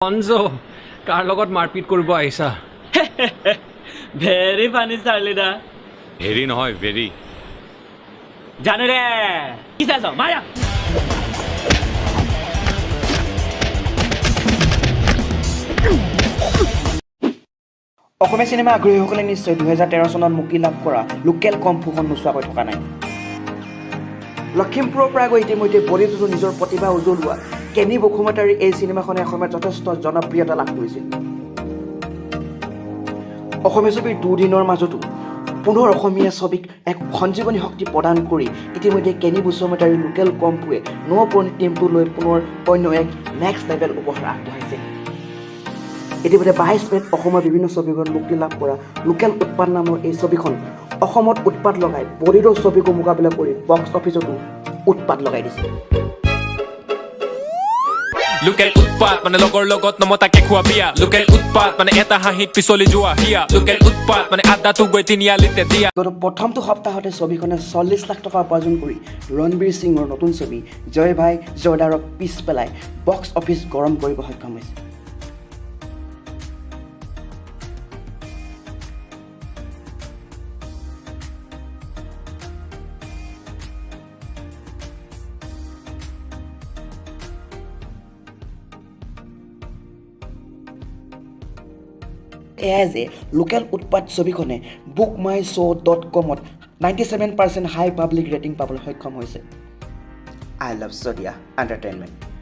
অঞ্জো কাৰ লগত মাৰপিট কৰিব আহিছা ভেৰি ফানি চাৰ্লিদা হেৰি নহয় ভেৰি জানো ৰে কি চাইছ মায়া অসমীয়া চিনেমা আগ্ৰহীসকলে নিশ্চয় 2013 চনত মুক্তি লাভ কৰা লোকেল কম্ফুখন নোচোৱাকৈ থকা নাই লখিমপুৰৰ পৰা গৈ ইতিমধ্যে বলিউডতো নিজৰ প্ৰতিভা উজ্বলোৱা কেনি বসুমতাৰীৰ এই চিনেমাখনে অসমত যথেষ্ট জনপ্ৰিয়তা লাভ কৰিছিল অসমীয়া ছবিৰ দুদিনৰ মাজতো পুনৰ অসমীয়া ছবিক এক সঞ্জীৱনী শক্তি প্ৰদান কৰি ইতিমধ্যে কেনি বসুমতাৰীৰ লোকেল কম্ফুৱে নপুৰণি টিমটো লৈ পুনৰ অন্য এক নেক্সট লেভেল উপহাৰ আগবঢ়াইছে ইতিমধ্যে 22 মেত অসমৰ বিভিন্ন ছবিখন মুক্তি লাভ কৰা লোকেল উৎপাত নামৰ এই ছবিখন অসমত উৎপাত লগাই বলিউডৰ ছবিকো মোকাবিলা কৰি বক্স অফিচতো উৎপাত লগাই দিছে লোকেল উৎপাত মানে লগৰ লগত নমতাকে খোৱা বিয়া লোকেল উৎপাত মানে এটা হাঁহিত পিছলি যোৱা হিয়া লোকেল উৎপাত মানে আদাটো গৈ তিনিআলিতে দিয়া গত প্ৰথমটো সপ্তাহতে ছবিখনে 40 লাখ টকা উপাৰ্জন কৰি ৰণবীৰ সিঙৰ নতুন ছবি জয় ভাই জয়দাৰক পিছ পেলাই বক্স অফিচ গৰম কৰিব সক্ষম হৈছে এয়াই যে লোকেল উৎপাত ছবিখনে bookmyshow.com-ত 97% হাই পাব্লিক ৰেটিং পাবলৈ সক্ষম হৈছে আই লাভ ছদিয়া এণ্টাৰটেইনমেণ্ট